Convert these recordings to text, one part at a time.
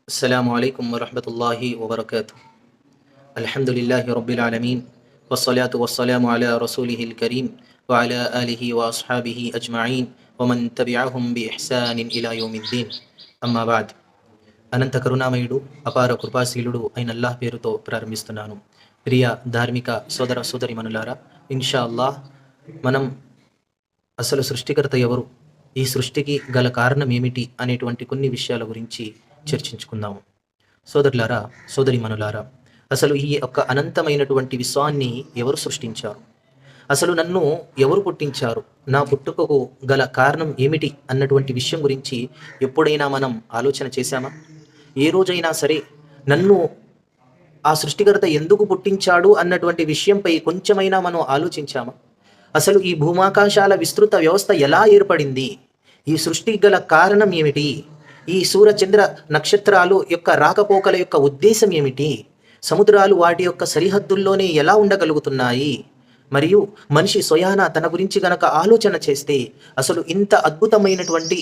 السلام عليكم ورحمة الله وبركاته. الحمد لله رب العالمين، والصلاة والسلام على رسوله الكريم وعلى آله وأصحابه أجمعين ومن تبعهم بإحسان إلى يوم الدين. أما بعد. అనంత కరుణామయుడు అపార కృపాశీలుడు అయిన అల్లాహ్ పేరుతో ప్రారంభిస్తున్నాను. ప్రియ ధార్మిక సోదర సోదరిమణులారా, ఇన్షా అల్లాహ్ మనం అసలు సృష్టికర్త ఎవరు, ఈ సృష్టికి గల కారణం ఏమిటి అనేటువంటి కొన్ని విషయాల గురించి చర్చించుకుందాము. సోదరులారా, సోదరిమణులారా, అసలు ఈ యొక్క అనంతమైనటువంటి విశ్వాన్ని ఎవరు సృష్టించారు? అసలు నన్ను ఎవరు పుట్టించారు? నా పుట్టుకకు గల కారణం ఏమిటి అన్నటువంటి విషయం గురించి ఎప్పుడైనా మనం ఆలోచన చేశామా? ఏ రోజైనా సరే నన్ను ఆ సృష్టికర్త ఎందుకు పుట్టించాడు అన్నటువంటి విషయంపై కొంచెమైనా మనం ఆలోచించామా? అసలు ఈ భూమాకాశాల విస్తృత వ్యవస్థ ఎలా ఏర్పడింది? ఈ సృష్టికి గల కారణం ఏమిటి? ఈ సూర్యచంద్ర నక్షత్రాలు యొక్క రాకపోకల యొక్క ఉద్దేశం ఏమిటి? సముద్రాలు వాటి యొక్క సరిహద్దుల్లోనే ఎలా ఉండగలుగుతున్నాయి? మరియు మనిషి స్వయాన తన గురించి గనక ఆలోచన చేస్తే అసలు ఇంత అద్భుతమైనటువంటి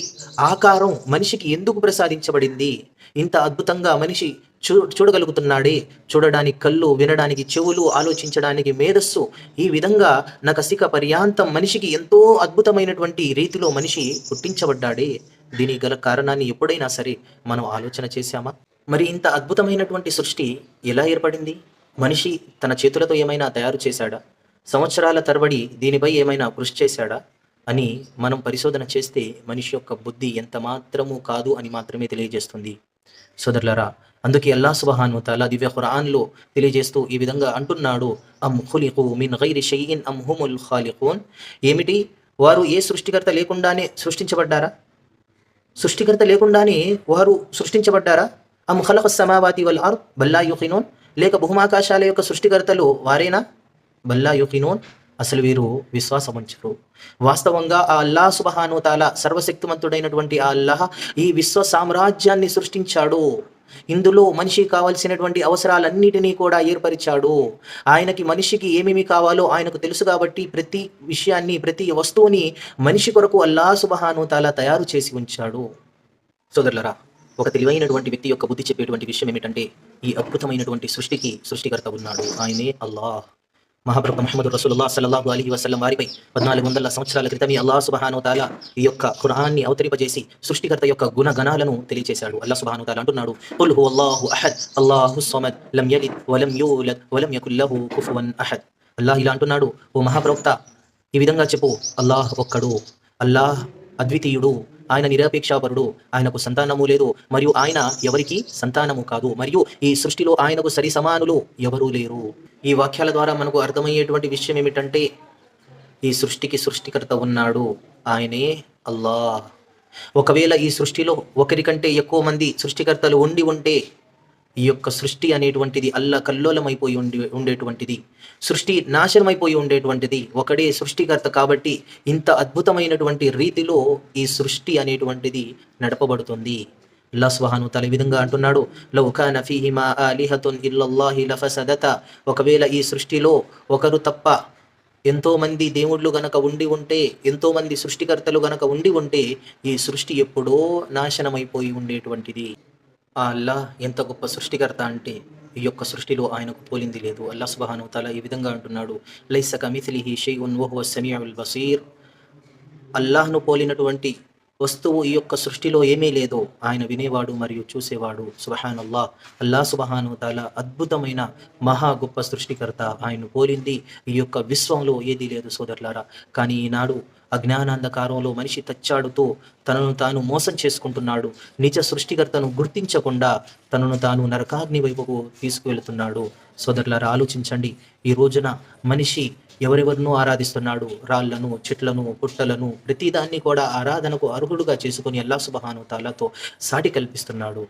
ఆకారం మనిషికి ఎందుకు ప్రసాదించబడింది? ఇంత అద్భుతంగా మనిషి చూడగలుగుతున్నాడే, చూడడానికి కళ్ళు, వినడానికి చెవులు, ఆలోచించడానికి మేధస్సు, ఈ విధంగా నకసిక పర్యాంతం మనిషికి ఎంతో అద్భుతమైనటువంటి రీతిలో మనిషి పుట్టించబడ్డాడే, దీనికి గల కారణాన్ని ఎప్పుడైనా సరే మనం ఆలోచన చేశామా? మరి ఇంత అద్భుతమైనటువంటి సృష్టి ఎలా ఏర్పడింది? మనిషి తన చేతులతో ఏమైనా తయారు చేశాడా? సంవత్సరాల తరబడి దీనిపై ఏమైనా కృషి చేశాడా అని మనం పరిశోధన చేస్తే మనిషి యొక్క బుద్ధి ఎంత మాత్రము కాదు అని మాత్రమే తెలియజేస్తుంది. సోదరులారా, అందుకే అల్లాహ్ సుబ్హానహు వ తఆలా దివ్య ఖురాన్లో తెలియజేస్తూ ఈ విధంగా అంటున్నాడు, అమ్ ఖులిఖు మిన్ గైరి షైఇన్ అమ్ హుముల్ ఖాలిఖూన్. ఏమిటి, వారు ఏ సృష్టికర్త లేకుండానే సృష్టించబడ్డారా? సృష్టికర్త లేకుండానే వారు సృష్టించబడ్డారా? అమ్ ఖలఖస్ సమావాతి వల్ అర్ద్ బల్ లా యుఖినూన్. లేక భూమాకాశాల యొక్క సృష్టికర్తలు వారేనా? బల్ లా యుఖినూన్. అసలు వీరు విశ్వాసముంచరు. వాస్తవంగా ఆ అల్లాహ్ సుబ్హానహు వ తఆలా సర్వశక్తిమంతుడైనటువంటి ఆ అల్లాహ్ ఈ విశ్వ సామ్రాజ్యాన్ని సృష్టించాడు. ఇందులో మనిషికి కావలసినటువంటి అవసరాలన్నిటినీ కూడా ఏర్పరిచాడు. ఆయనకి మనిషికి ఏమేమి కావాలో ఆయనకు తెలుసు కాబట్టి ప్రతి విషయాన్ని, ప్రతి వస్తువుని మనిషి కొరకు అల్లాహ్ సుబ్హానహు వ తఆలా తయారు చేసి ఉంచాడు. సోదరులరా, ఒక తెలివైనటువంటి వ్యక్తి యొక్క బుద్ధి చెప్పేటువంటి విషయం ఏమిటంటే, ఈ అద్భుతమైనటువంటి సృష్టికి సృష్టికర్త ఉన్నాడు, ఆయనే అల్లాహ్. మహాప్రభు ముహమ్మద్ రసూలుల్లాహ్ సల్లల్లాహు అలైహి వసల్లం వారిపై 1400 సంవత్సరాల క్రితమే అల్లాహ్ సుబ్హానహు వ తఆలా ఈ యొక్క ఖురాన్ని అవతరింపజేసి సృష్టికర్త యొక్క గుణగణాలను తెలియజేశాడు. అల్లాహ్ సుబ్హానహు వ తఆలా అంటున్నాడు, ఖుల్ హువల్లాహు అహద్ అల్లాహుస్ సమద్ లం యలిద్ వలం యూలద్ వలం యకుల్ లహు కుఫువన్ అహద్. అల్లాహ్ ఇలా అంటున్నాడు, ఓ మహాప్రవక్త, ఈ విధంగా చెప్పు, అల్లాహ్ ఒక్కడు, అల్లాహ్ అద్వితీయుడు, ఆయన నిరపేక్షాపరుడు, ఆయనకు సంతానము లేదు మరియు ఆయన ఎవరికి సంతానము కాదు, మరియు ఈ సృష్టిలో ఆయనకు సరి సమానులు ఎవరూ లేరు. ఈ వాక్యాల ద్వారా మనకు అర్థమయ్యేటువంటి విషయం ఏమిటంటే, ఈ సృష్టికి సృష్టికర్త ఉన్నాడు, ఆయనే అల్లాహ్. ఒకవేళ ఈ సృష్టిలో ఒకరికంటే ఎక్కువ మంది సృష్టికర్తలు ఉండి ఉంటే ఈ యొక్క సృష్టి అనేటువంటిది అల్లకల్లోలమైపోయి ఉండేటువంటిది, సృష్టి నాశనమైపోయి ఉండేటువంటిది. ఒకడే సృష్టికర్త కాబట్టి ఇంత అద్భుతమైనటువంటి రీతిలో ఈ సృష్టి అనేటువంటిది నడపబడుతుంది. అల్లాహ్ సుబ్హానహు వ తఆలా ఈ విధంగా అంటున్నాడు, లౌ కాన ఫీహిమా ఆలిహతున్ ఇల్లల్లాహి లఫసదతా. ఒకవేళ ఈ సృష్టిలో ఒకరు తప్ప ఎంతో మంది దేవుళ్ళు గనక ఉండి ఉంటే, ఎంతో మంది సృష్టికర్తలు గనక ఉండి ఉంటే ఈ సృష్టి ఎప్పుడో నాశనమైపోయి ఉండేటువంటిది. ఆ అల్లాహ్ ఎంత గొప్ప సృష్టికర్త అంటే ఈ యొక్క సృష్టిలో ఆయనకు పోలింది లేదు. అల్లాహ్ సుబ్హానహు వ తఆలా ఈ విధంగా అంటున్నాడు, లైస కమిథ్లిహి షైఉన్ వహువస్ సమీఉల్ బసీర్. అల్లాహ్ను పోలినటువంటి వస్తువు ఈ యొక్క సృష్టిలో ఏమీ లేదు, ఆయన వినేవాడు మరియు చూసేవాడు. సుబ్హానల్లాహ్. అల్లాహ్ సుబ్హానహు వ తఆలా అద్భుతమైన మహా గొప్ప సృష్టికర్త, ఆయన్ను పోలింది ఈ యొక్క విశ్వంలో ఏదీ లేదు సోదరులారా. కానీ ఈనాడు అజ్ఞానాంధకారంలో మనిషి తచ్చాడుతూ తనను తాను మోసం చేసుకుంటున్నాడు. నిజ సృష్టికర్తను గుర్తించకుండా తనను తాను నరకాగ్ని వైపుకు తీసుకువెళుతున్నాడు. సోదరులారా, ఆలోచించండి. ఈ రోజున మనిషి ఎవరెవరినో ఆరాధిస్తున్నాడు. రాళ్లను, చెట్లను, పుట్టలను, ప్రతిదాన్ని కూడా ఆరాధనకు అర్హుడుగా చేసుకుని అల్లాహ్ సుబ్హానహు వ తఆలాతో సాటి కల్పిస్తున్నాడు.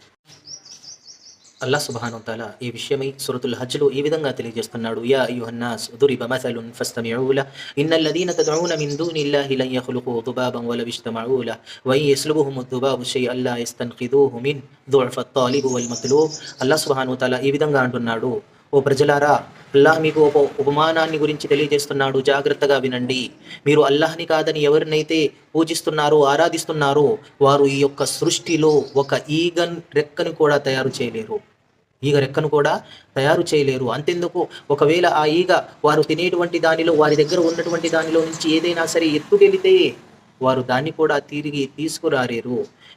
అల్లాహ్ సుబ్హానహు వ తఆలా ఈ విషయమై సూరతుల్ హజ్లో ఈ విధంగా తెలియజేస్తున్నాడు, యా అయ్యుహన్నాస్ దురిబ మసలున్ ఫస్తమిఊ లహ్ ఇన్నల్లదీన తద్ఊన మిన్ దూనిల్లాహి లన్ యఖ్లుఖూ దుబాబన్ వలవ్ ఇజ్తమఊ లహ్ వఇన్ యస్లుబుహుముద్ దుబాబు షైఅన్ లా యస్తన్ఖిదూహు మిన్ దుఅఫత్ తాలిబ్ వల్ మత్లూబ్. అల్లాహ్ సుబ్హానహు వ తఆలా ఈ విధంగా అంటున్నాడు, ఓ ప్రజలారా, అల్లాహ్ మీకు ఒక ఉపమానాన్ని గురించి తెలియజేస్తున్నాడు, జాగ్రత్తగా వినండి. మీరు అల్లాహ్ని కాదని ఎవరినైతే పూజిస్తున్నారో, ఆరాధిస్తున్నారో వారు ఈ యొక్క సృష్టిలో ఒక రెక్కను కూడా తయారు చేయలేరు. ఈగ రెక్కను కూడా తయారు చేయలేరు. అంతెందుకు, ఒకవేళ ఆ ఈగ వారు తినేటువంటి దానిలో, వారి దగ్గర ఉన్నటువంటి దానిలో నుంచి ఏదైనా సరే ఎత్తుకెళితే వారు దాన్ని కూడా తిరిగి తీసుకురాలేరు.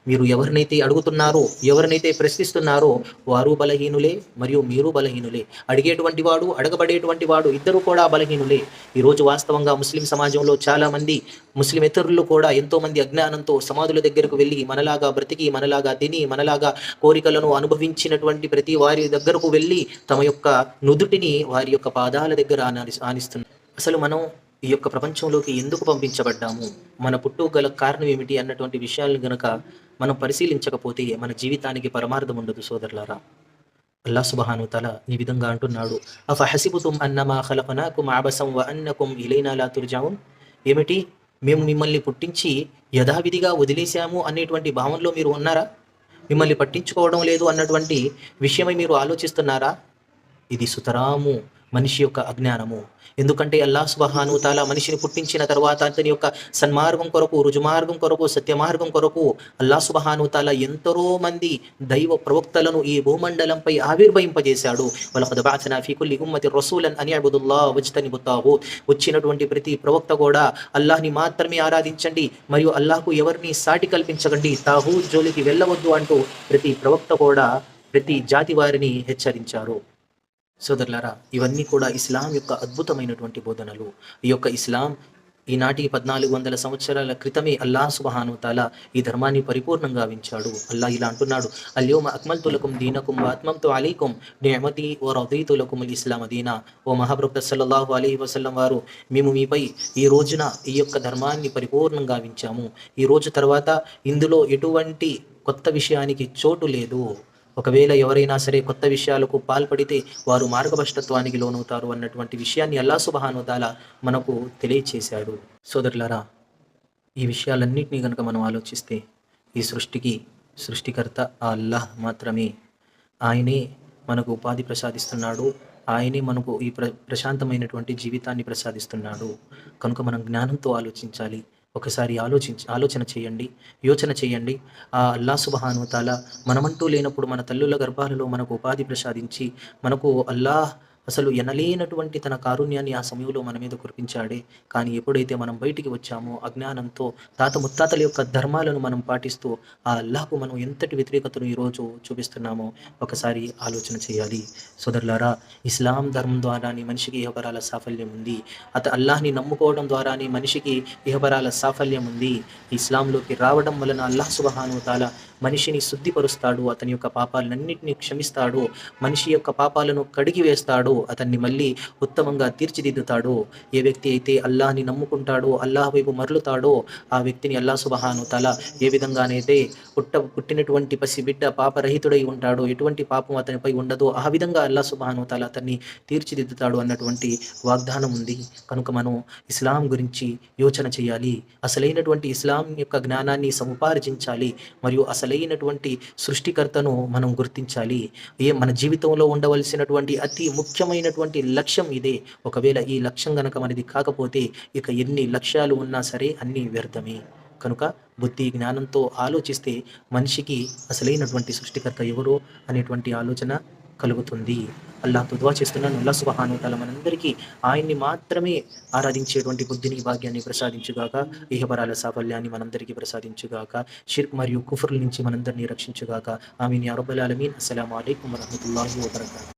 మీరు ఎవరినైతే అడుగుతున్నారో, ఎవరినైతే ప్రశ్నిస్తున్నారో వారు బలహీనులే మరియు మీరు బలహీనులే. అడిగేటువంటి వాడు, అడగబడేటువంటి వాడు ఇద్దరు కూడా బలహీనులే. ఈరోజు వాస్తవంగా ముస్లిం సమాజంలో చాలామంది ముస్లిమేతరులు కూడా ఎంతోమంది అజ్ఞానంతో సమాధుల దగ్గరకు వెళ్ళి మనలాగా బ్రతికి, మనలాగా తిని, మనలాగా కోరికలను అనుభవించినటువంటి ప్రతి వారి దగ్గరకు వెళ్ళి తమ యొక్క నుదుటిని వారి యొక్క పాదాల దగ్గర ఆనిస్తున్నారు. అసలు మనం ఈ యొక్క ప్రపంచంలోకి ఎందుకు పంపించబడ్డాము, మన పుట్టుకు గల కారణం ఏమిటి అన్నటువంటి విషయాలను గనక మనం పరిశీలించకపోతే మన జీవితానికి పరమార్థం ఉండదు సోదరులారా. అల్లాహ్ సుబ్హానహు తఆలా ఈ విధంగా అంటున్నాడు, అఫహసిబతుం అన్నమా ఖలఖనాకుం అబసం వ అన్నకుం ఇలైనా లా తుర్జావున్. ఏమిటి, మేము మిమ్మల్ని పుట్టించి యథావిధిగా వదిలేశాము అనేటువంటి భావనలో మీరు ఉన్నారా? మిమ్మల్ని పట్టించుకోవడం లేదు అన్నటువంటి విషయమై మీరు ఆలోచిస్తున్నారా? ఇది సుతరాము మనిషి యొక్క అజ్ఞానము. ఎందుకంటే అల్లాహ్ సుబ్హానహు తఆలా మనిషిని పుట్టించిన తర్వాత అతని యొక్క సన్మార్గం కొరకు, రుజుమార్గం కొరకు, సత్యమార్గం కొరకు అల్లాహ్ సుబ్హానహు తఆలా ఎంతో మంది దైవ ప్రవక్తలను ఈ భూమండలంపై ఆవిర్భవింపజేశాడు. వలఖద్ బఅథనా ఫీ కుల్లి ఉమ్మతిన్ రసూలన్ అన్ యఅబుదుల్లాహ వజ్తనిబుత్ తాగూత్. వచ్చినటువంటి ప్రతి ప్రవక్త కూడా అల్లాహ్ని మాత్రమే ఆరాధించండి మరియు అల్లాహ్కు ఎవరిని సాటి కల్పించకండి, తాగూత్ జోలికి వెళ్ళవద్దు అంటూ ప్రతి ప్రవక్త కూడా ప్రతి జాతి వారిని హెచ్చరించారు. సోదరులారా, ఇవన్నీ కూడా ఇస్లాం యొక్క అద్భుతమైనటువంటి బోధనలు. ఈ యొక్క ఇస్లాం ఈనాటి 1400 సంవత్సరాల క్రితమే అల్లాహ్ సుబ్హానహు తఆలా ఈ ధర్మాన్ని పరిపూర్ణంగా వించాడు. అల్లాహ్ ఇలా అంటున్నాడు, అల్యౌమ అక్మల్తు లకుం దీనకుం వ అత్మమ్తు అలైకుం నిఅమతి వ రదీతు లకుముల్ ఇస్లామ దీనా. ఓ మహాప్రవక్త సల్లల్లాహు అలైహి వసల్లం వారు, మేము మీపై ఈ రోజున ఈ యొక్క ధర్మాన్ని పరిపూర్ణంగా వించాము. ఈ రోజు తర్వాత ఇందులో ఎటువంటి కొత్త విషయానికి చోటు లేదు. ఒకవేళ ఎవరైనా సరే కొత్త విషయాలకు పాల్పడితే వారు మార్గభ్రష్టత్వానికి లోనవుతారు అన్నటువంటి విషయాన్ని అల్లాహ్ సుబ్హానహు తఆలా మనకు తెలియచేశాడు. సోదరులారా, ఈ విషయాలన్నింటినీ కనుక మనం ఆలోచిస్తే ఈ సృష్టికి సృష్టికర్త ఆ అల్లాహ్ మాత్రమే. ఆయనే మనకు ఉపాధి ప్రసాదిస్తున్నాడు, ఆయనే మనకు ఈ ప్రశాంతమైనటువంటి జీవితాన్ని ప్రసాదిస్తున్నాడు. కనుక మనం జ్ఞానంతో ఆలోచించాలి. ఒకసారి ఆలోచన చేయండి, యోచన చేయండి. ఆ అల్లాహ్ సుబ్హానహు తఆలా మనమంటూ లేనప్పుడు మన తల్లుల గర్భాలలో మనకు ఉపాధి ప్రసాదించి మనకు అల్లాహ్ అసలు ఎనలేనటువంటి తన కారుణ్యాన్ని ఆ సమయంలో మన మీద కురిపించాడే. కానీ ఎప్పుడైతే మనం బయటికి వచ్చామో అజ్ఞానంతో తాత ముత్తాతల యొక్క ధర్మాలను మనం పాటిస్తూ ఆ అల్లాహ్కు మనం ఎంతటి వ్యతిరేకతను ఈరోజు చూపిస్తున్నామో ఒకసారి ఆలోచన చేయాలి. సోదరులారా, ఇస్లాం ధర్మం ద్వారానే మనిషికి ఇహపరాల సాఫల్యం ఉంది. అల్లాహ్ని నమ్ముకోవడం ద్వారానే మనిషికి ఇహపరాల సాఫల్యం ఉంది. ఇస్లాంలోకి రావడం వలన అల్లాహ్ సుబ్హానహు తఆలా మనిషిని శుద్ధిపరుస్తాడు, అతని యొక్క పాపాలన్నింటినీ క్షమిస్తాడు, మనిషి యొక్క పాపాలను కడిగి వేస్తాడు, అతన్ని మళ్ళీ ఉత్తమంగా తీర్చిదిద్దుతాడు. ఏ వ్యక్తి అయితే అల్లాహ్ని నమ్ముకుంటాడో, అల్లాహ్ వైపు మరలుతాడో ఆ వ్యక్తిని అల్లాహ్ సుబ్హానహు తఆలా ఏ విధంగానైతే పుట్టినటువంటి పసిబిడ్డ పాపరహితుడై ఉంటాడో, ఎటువంటి పాపం అతనిపై ఉండదో ఆ విధంగా అల్లాహ్ సుబ్హానహు తఆలా అతన్ని తీర్చిదిద్దుతాడు అన్నటువంటి వాగ్దానం ఉంది. కనుక మనం ఇస్లాం గురించి యోచన చేయాలి. అసలైనటువంటి ఇస్లాం యొక్క జ్ఞానాన్ని సముపార్జించాలి మరియు అసలైనటువంటి సృష్టికర్తను మనం గుర్తించాలి. మన జీవితంలో ఉండవలసినటువంటి అతి ముఖ్యమైనటువంటి లక్ష్యం ఇదే. ఒకవేళ ఈ లక్ష్యం గనక మనది కాకపోతే ఇక ఎన్ని లక్ష్యాలు ఉన్నా సరే అన్నీ వ్యర్థమే. కనుక బుద్ధి జ్ఞానంతో ఆలోచిస్తే మనిషికి అసలైనటువంటి సృష్టికర్త ఎవరో అనేటువంటి ఆలోచన కలుగుతుంది. అల్లాహ్తో దుఆ చేస్తున్నాను, అల్లాహ్ సుబ్హానహు తఆలా మనందరికీ ఆయన్ని మాత్రమే ఆరాధించేటువంటి బుద్ధిని, భాగ్యాన్ని ప్రసాదించుగాక. ఇహపరాల సాఫల్యాన్ని మనందరికీ ప్రసాదించుగాక. షిర్క్ మరియు కుఫ్ర్ నుంచి మనందరినీ రక్షించుగాక. ఆమీన్ యా రబ్బల్ ఆలమీన్. అస్సలాము అలైకుం వరహ్మతుల్లాహి వబరకాతుహు.